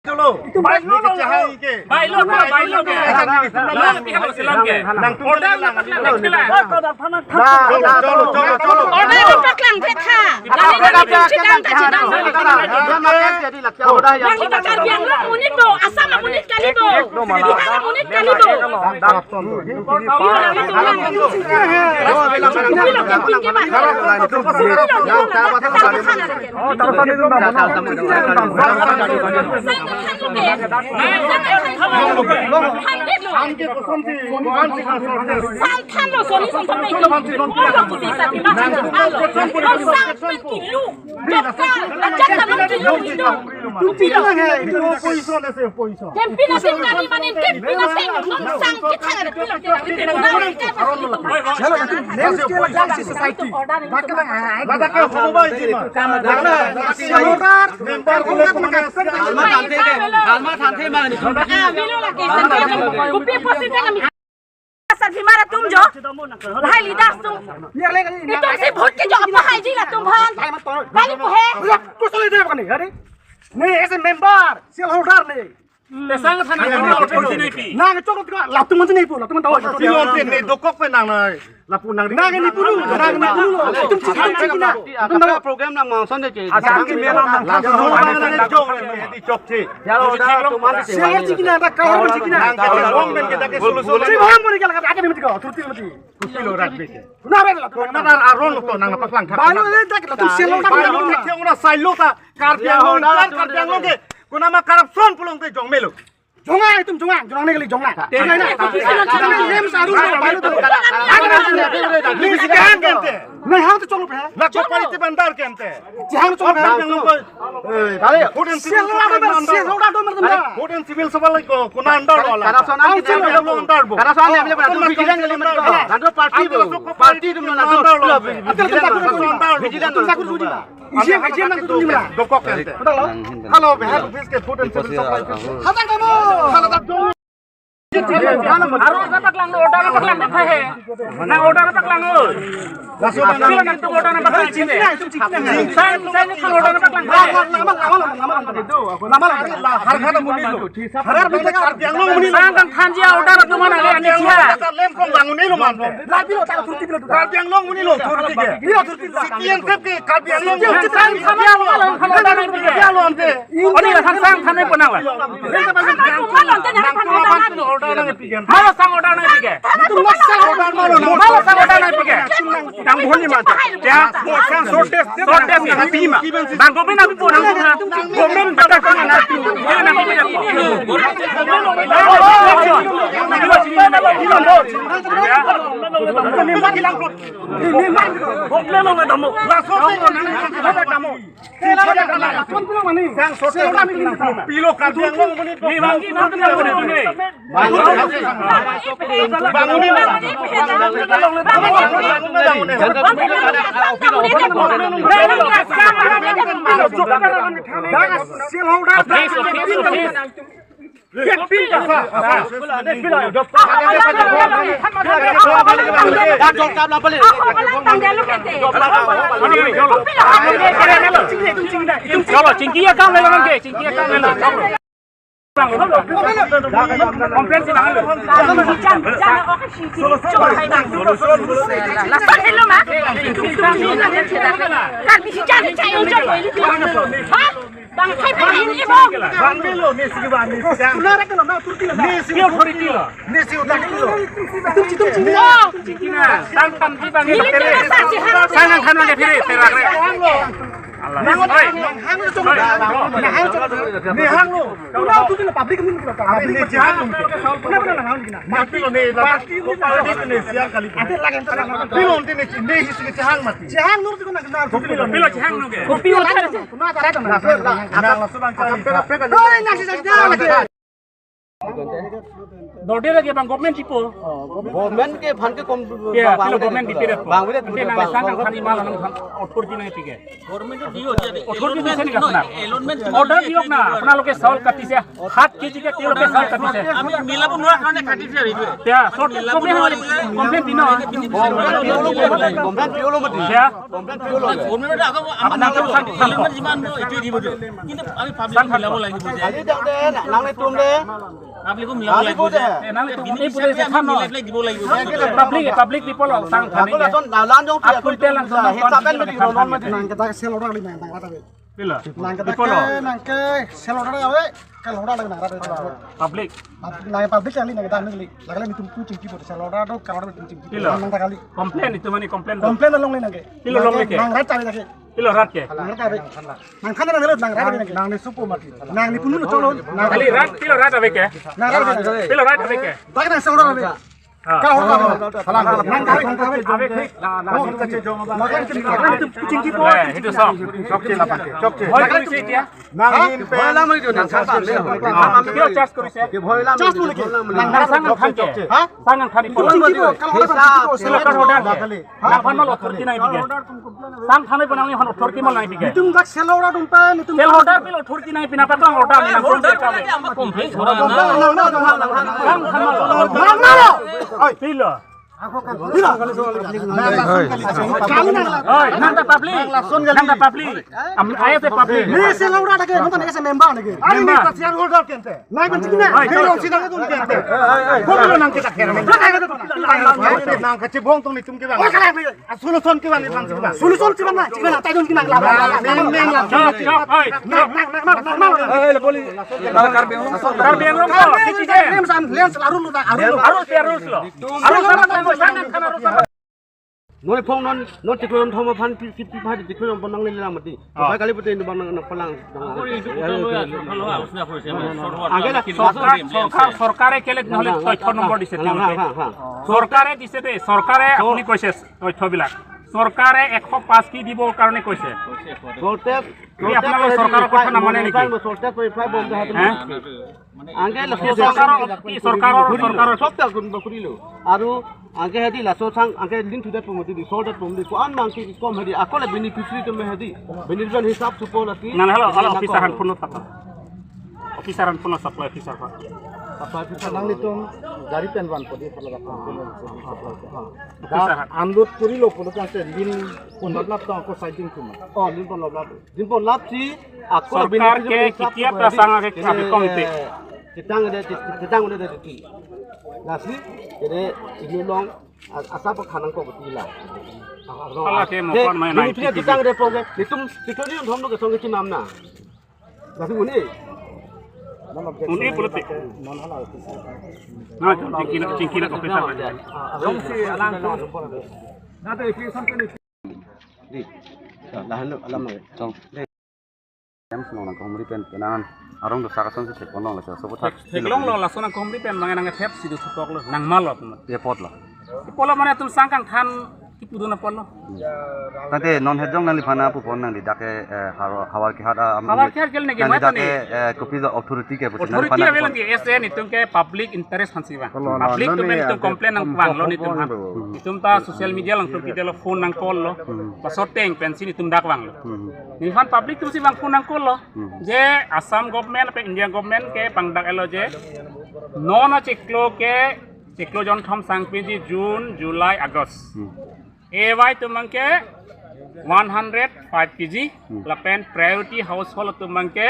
Cholo, baik lo ke cahang ke. Baik lo ke. Lang pihak silam ke. Lang order lang paklang ke lah. Cholo. Order lang paklang ke tha. Lang ni sidang ta sidang. Lang kita karbiang lo munit bo, asam munit kali bo. Bihar munit kali bo. Sarfimara तुम जो लाई लीडर तुम itu si vote के जो apa hai ji lah तुम भान kali ko hai tu soli deh kan ni ni ese member shareholder ni Sang than na ke chok ka la tu man ni pu la tu man tahu Silon ni dokok pe nang nai. Lapu nang na ke ni pu lu tu cik na program nang mau son de che asam ki mela La tu jong ni chok chi. chalo da tu man se share cik na ta ka cik na Nang ke long ben ke take solution. si baham mo ni ka ka ni mati ka turti mati Silo rat be ke. na be la tu Na dan aron to nang paklang thak. balu ni tak la tu shareholder Balu ni ke ora sailo ta karbiang lo ke. Kunama corruption pulong te jong melo. jonga tum jonga jonga ni kali jonga na name saru balu tu Ni sikan kente. na ha tu chok pe Na ko parite bandar kente. jang chok pe shareholder tu mer Hoden civil sabal ko kuna andar wala. corruption ang kita andar bo. corruption ni ambil tu vigilan kali mati nanti party tu na vigilan tu sakur suji ba ijem nang tu ni ba Dokok kente. Halo behar office ke hoden civil sabal. hatang kamu Harus dapat lang order dapat lang hai. Na order dapat lang oi. Langsung nang tu order dapat lang sini. Saya ni kan order dapat lang. lama Har khana muni lo. Har bele karbiang lo muni. Sang kan thanjia order tu mana le ani cia. Lem from languni lo man. la bilo ta turti bilo tu Karbiang lo muni lo turti ke. bilo turti Sikian sep ke karbiang lo. Karbiang lo ante. Oni la sang thane ponang la. Order nang pigen. Malo sang order nang pigen. tu masa Order malo no. Malo sang order nang pigen. Nang bhoni man. Ya, sang sortes ni happy ma. Bang gomen abi po nang gomen bata ko na pi. Ya nang gomen ko. Pilo karbiang lo muni. Ni bangi na muni. Chalo, cingkia kam le lo ke, cingkia kam le lo. Kompensi lang lo. Dode lagi bang government tipo. Government ke fan ke kom Ya, kalau government dipilih. bang wede Nanti nang sangkang kani malah nang authority nang pike. Government dio jadi. Authority di sini kapna. Allotment Order diok na, apna loke saul kati se 7 kg ke kilo ke saul kati se. আমি মিলাবো নোয়ার কারণে কাটি ফেলে দিবে Ya, short complaint dino. government piolo mati Ya, government আগে আমরা এলিমেন্ট জিমান এটি দিব কিন্তু আমি পাবলিক মিলাবো লাগিব যে ali dang de nang le tum de public মিলাবো লাগিব যে nang itu বিনি ini boleh হিসাবে se আমি khano. মিলাবলে দিব লাগিব Public people sang thani. aku la son lan jong ti Aku tel langsung he tapen mati ron mati nang kita sel order lagi nang rata be Bila. nang kita People nang ke sel order awe kalau order lagi nang rata public. nang public kali nang kita nang lagi mitum tu cingki pot sel order do kalau order cingki Bila. nang kali Complain itu mani complain. komplain nang nang ke Kilo long lagi. nang rata lagi Bila rat ke. nang rata be nang khana nang rata be nang ni supo mati nang ni punu cholo nang Kali rat kilo rat avek ke. nang rata be Kilo rat avek ke. tak nang sel order be kalau order nang kali Avek ke. nang cingki pot Itu sok. Hoi kali sih dia. bhoyla mati jo nang sa le Kilo charge kuri se. ke bhoyla Just boleh ke? Nang sangang khan ke. Hah? Sangang khani polo. cingki pot kalau order Kilo kan order ke. Nang pan mal authority nai pike. Sang khani panang ni han authority mal nai pike. tum dak sel order tum pa tum Sel order pilo authority nai pina patang order ni nang complain ka. আমরা কমপ্লেইন করা না Sang khan mal. nang nang Pilo. kali nang Oi, nang public. Nang public. Am ayat se public. ni sel order lagi nonton ese member lagi Ani ni share holder kente nang kan cingki na Oi, hero sidang itu kente Kilo nang kita kira. nang kace bong tong ni tum ke bang solution ke bang solution ke bang cingki na tai dun kinang la Chop chop. Oi. Karbiang lo ko. Kiki lem san lem selaru lu tak aru Harus ya harus lo. Harus sama sama sangang khan harus sama. noi phong non ti kron thoma fan 55 ti kron bonang le la mati ba kali pute bang nang palang সরকারে কেলে নহলে তথ্য নম্বৰ দিছে সরকারে দিছে দে সরকারে আপুনি কৈছে তথ্যবিলাক সরকারে 105 কি দিব কাৰণে কৈছে solte আপোনালোক সরকাৰৰ কথা নামানে নেকি solte koi phai bom da হে ange la সরকাৰৰ sop ta gun bakurilo aru ange hedi la so sang ange lin thu da pumoti di solte pumdi ko an mang ki kom hedi akole beneficiary to me hedi beneficiary hisab supo la ki না হলো ala অফিসারান ফোন থাকা অফিসারান phone supply officer nang ni tum gari pen ban podi phala da andut kuri lo polo kan lin pondot lap ta ko siding tum oh lin pon lap si akole সরকার কে কিতিয়া প্রসঙ্গ কে কাবি কমিতে Citang udah ada di nasi jadi ini long asal pekanan kok betul lah. Ala ke mo kon mai nai Ini citang ada program. Itu tikar ni thom ke songe cinam na. Nasi ini. Uni politik na cingkina officer dong si alang na to if something Di. Lahan alam na. Tong. Em senang nak komedi pen penan arong do sarasan se tekono la so botak Teglong lo lasona komri pen mangai nang thep sidu sutok lo nang malo tum ye pot la polo mane tum sangkang than ki puduna polo tante non hedjong nang lifana pu pon nang di dake hawar ki hada am Hawar ki har gel nege ma tani kopi do authority ke putin authority avel ni SN itum ke public interest hansi ba public tum tum complain nang wang lo ni tum han itum ta social media lang tum ki lo phone nang call lo pa soteng pensin itum dak wang lo ni han public tum si wang phone nang call lo je Assam government pe India government ke pangdak elo je non ciklo jon thom sangpiji June July August AY tumangke 105 kg lapen priority household tumangke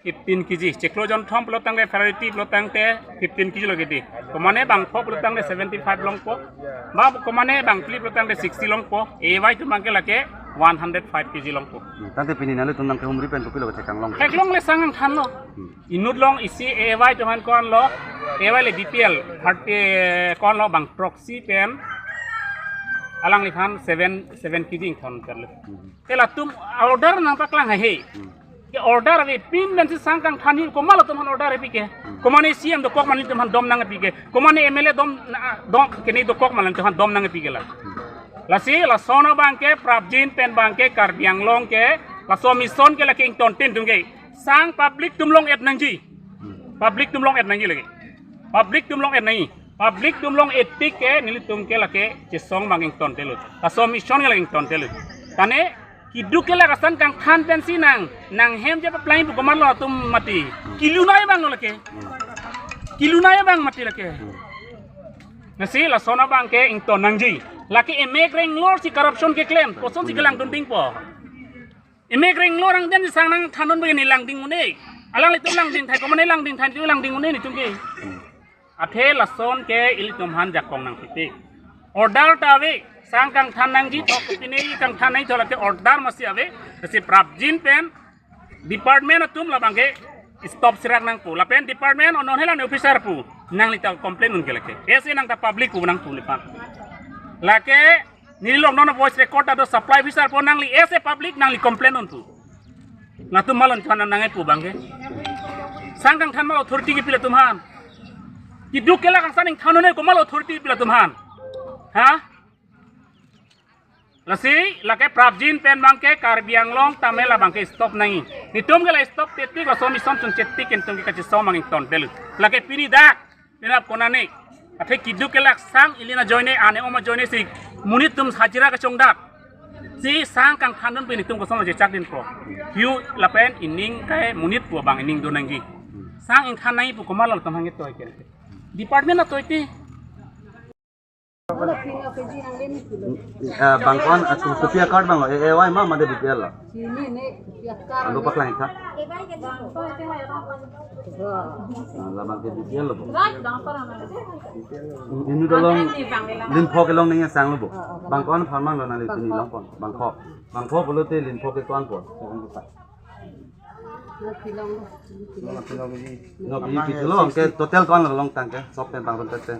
15 kg ciklo jon thom pelotang de priority pelotang te 15 kg lagi di komane bang pho pelotang de 75 long po ba komane bang pli pelotang de 60 long po AY tumangke lake 105 kg long po tante pini nalu tunang ke umri pen kopi lo tekang long Heklong le sangang khan lo inut long isi AY tuman kon lo AY le BPL 30 kon lo bang proxy pen alang likhan 7 kg khon karle tela tum order nang paklang he ke order ave pin dan si sangkang khani ko malo tum order pi ke komane CM do kok man tum dom nang pi ke komane MLA dom ke ni do kok man tum dom nang pi ke la si la sono bangke prabjin pen bangke karbiang long ke la so mison ke la king ton tin tung ke sang public tum long et nangji public tum long et nangji lagi public tum long et nai public tum long etik ke nili tum ke lake je song manging ton telu aso mission ke laging ton telu tane kiduk ke la kasan kang khan pensi nang hem je plain bu komar lo tum mati kilunai bang lake kilunai bang mati lake nasi la sona bang ke ing ton nangji laki emek reng lor si corruption ke claim koson si kelang dunding po emek reng lor ang den sang nang thanon begini lang ding une alang litum lang ding thai ko mane lang ding thai tu lang ding une ni chungki athe la son ke ilitum han jakong nang piti order tawe sang kang than nang ji thok pini kang than nai thola ke order masi ave si prapjin pen department atum la bangke stop sirak nang pu la pen department onon hela ne officer pu nang lita complain un ke lake ese nang ta public pu nang pu lipan lake nilong non voice record ado supply officer po nang li ese public nang li complain on tu na tu malon thana nang pu bangke sangkang than mal authority ki pila tumhan ki dukela kang saning thanone ko mal authority pila tumhan ha lasi lake prabjin pen bangke karbiang long tamela bangke stop nang ni tum gela stop tetik ko somi som chun chetik ken tum ki kachi som manging ton delu lake pini dak penap konane athe kidu kelak sang ilina joine ane oma joine si munit tum hajira ka chongdak si sang kang thanon pini tum ko som je chak din pro hiu lapen ining kai munit pu bang ining do nangi sang ing thanai pu komal tum hangit toy ken department na toyti bangkon atum kopia card bang AY ma made BPL la ando paklang ka la bang ke BPL lo ini dolong lin phok ke long ning sang lo bo bangkon pharmang lo na le tini long pon bangkok bolo te lin phok ke kwan po no bi pitlo ke total kwan lo long tang ke sop pen bang ron te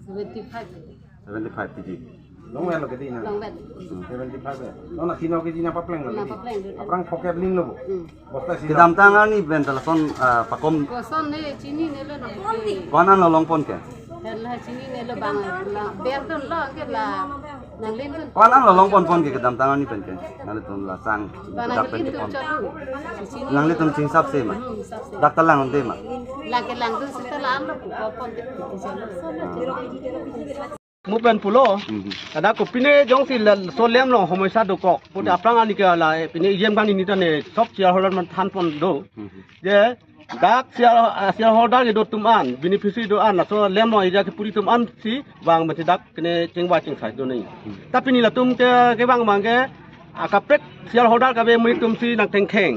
75 PG. Long well ke dina. 75. Nona kino ke dina papleng lo. Aprang poket lin lo. Bosta si. Kidam tangan ni ben telepon pakom. Koson ne chini ne lo na. Konan lo long pon ke. La chini ne lo bang la ber ton lo ke la nang len ton. Konan lo long pon ke kidam tangan ni ben ke. Nale ton la sang. Dak pen ke pon. Nang le ton sing sap se ma. Dak talang onde ma. La ke lang tu setelan lo ko pon te. mu pen pulo ada ko pine jong si so lem lo homoi sa do ko put aprang ani ka la pine yem kan ni tane sop chia holder man than pon do je dak chia holder ge do tum an beneficiary do an so lem mo ija ke puri tum an si wang ma dak kene chengwa cheng sai do nei ta pini la tum ke bang mang ke akapret chia holder ka be mu tum si nak teng kheng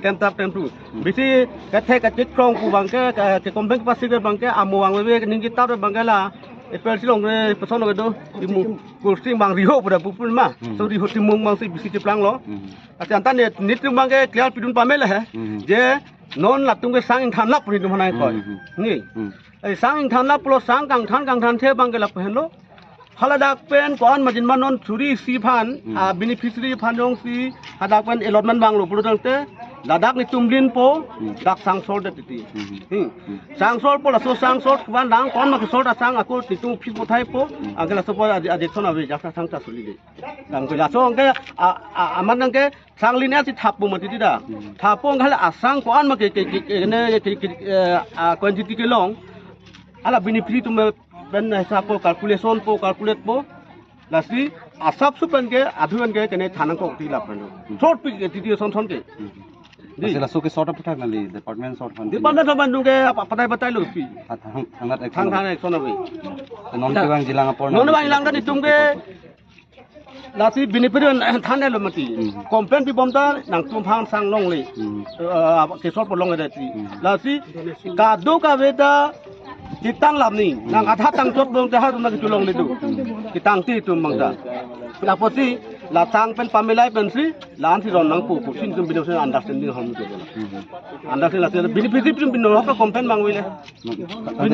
tem tap tem tu bisi ka the ka chik krong ku bang ke kompeng pasi ke bang ke amu wang we ke ning ki ta bang ke la Espel silong ne person lo do imu kursi bang riho pada pupun ma so riho timung bang si bisi tiplang lo ati antan ne nitum bang ke clear pidun pamel he je non la tung ke sang than lap ni dum hanai ko ni ai sang than lap lo sang kang than the bang ke lap hen lo haladak pen kon majin manon suri si phan beneficiary phan jong si hadak pen allotment bang lo puru te ladak ni tumlin po dak sang sol de ti sang sol po la so sang sol kwan dang kon ma sol da sang aku ti tu phis po thai po angela so po ade thona ve jaksa sang ta suli de dang ko la so angke aman nang ke sang lin si thap po ma ti da thap po ngala asang ko an ma ke ne kon ti ke long ala beneficiary tu me ben hisab po calculation po calculate po lasi asap su pen ke adhuan ke kene thanang ko ti la pen short pi ti son ke Masih so ke sort of thak nali department sort fund. Department of Bandung ke patai lu pi. Hangat Thang ek sona we. non ke bang jilang apor. Non bang jilang kan itung ke lasi beneficiary thane lo mati. Complaint pi bomta nang tum phang sang long le. Ke sort po long le ti. Lasi ka do ka veda kitang lam ni nang atha tang chot bong te ha tum na tulong le du. Kitang ti tum mangda. La posi la sang pen pamilai pen si lan si ron nang pu sin tum bino sen understanding ham tu understanding la te beneficiary tum bino ka complaint bang wile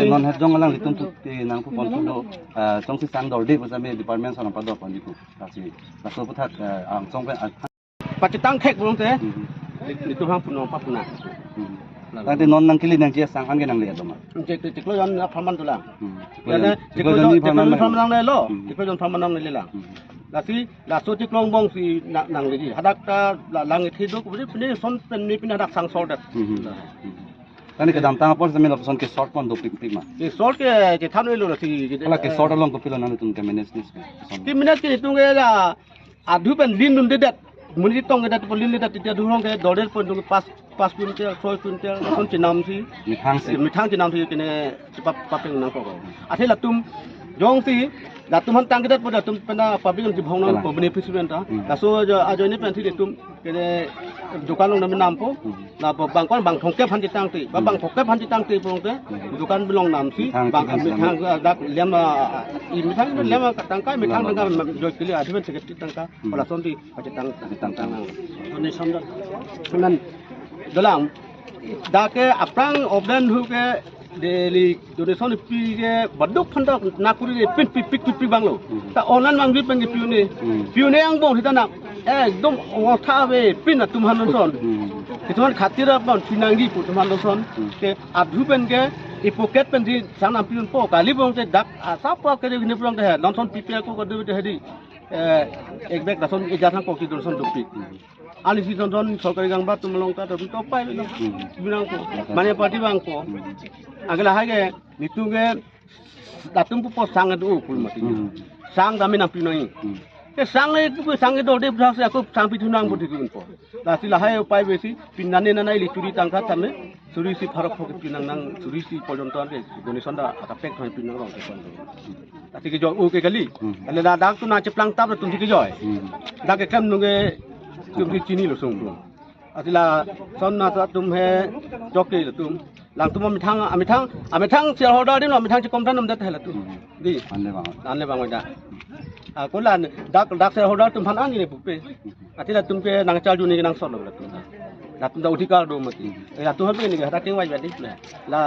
non het jong lang litum tu nang pu pon do tong si sang dor de pa me department sa pa do pon di ku kasi la so puthak ang song pen patitang khek bong te litum ham puno pa puna Tadi non nang kili nang cia sang an nang lihat doma. Cek lo yang faman tu lang. Jadi cek lo faman nang le lo. Cek lo faman nang le lang. Lasi laso cek lo bong si nang le. Hadak ta lang itu tu. Kemudian son pen ni pin hadak sang sol dat. Tani ke damtang apa zaman option ke short pon do pik ma. Ke short ke than lo si Kala ke short along ko pila nani tun ke manage nis. ki minat ke tung ke la adhu pen lin dun de dat muni tong ke dat polin de dat ti durong ke dodel pon tung 5 kuintal 6 kuintal kon chinam si mithang chinam si kene papeng nang ko athe la tum jong si la tum han tang ke dat pada tum pena public ji bhong nang ko beneficiary ta la so ajo ni pen thi tum kene dukan long nam po la bang kon bang thong ke phan ji tang ti ba bang thok ke phan ji tang ti pong te dukan belong nam si bang mithang dak lem i mithang lem ka tang kai mithang tang ka jo kili adhe pen secretary tang ka ola son ti pa tang ni som da nan dalam dake aprang obdan hu ke daily donation pi ke baduk phanda nakuri pin pi banglo ta onan mangri pen piune ang bong hita na ekdom otha be pin tum hanon son kituan khatira pon pinangi pu tum hanon son ke adhu pen ke i pocket pen di sanam piun po kali bong te dak asa pa ke ni prong te non son pi ko ko de hedi ek bek rason e jathang ko ki donation dupi ali si don sorkari gang ba tum long ta tum to pai lo binang ko mane party bang ko agala hage nitunge datum pu sang adu pul mati sang dami na pinoi ke sang e tu sang e do de bra sa ko sang pi thunang bu digun po la si la hai upai besi pinane na nai lituri tangka tame suri si pharak ko pinang nang suri si pojonton ke donation da ata pek thoi pinang rong ke son ati ke jo o ke gali ale da dak tu na cheplang tap tu ke joy da ke kam nu ge tum ki chini lo song tu atila son na ta tum he joke lo tum lang tum mi thang sia hoda din mi thang chi kom tan nam da thela tu di anle bang da a ko lan dak sia hoda tum phan an ni pu pe atila tum ke nang chal ju ni nang son lo tu la tum da udhikar do mati la tu ha pe ni ga ta ting wai ba di la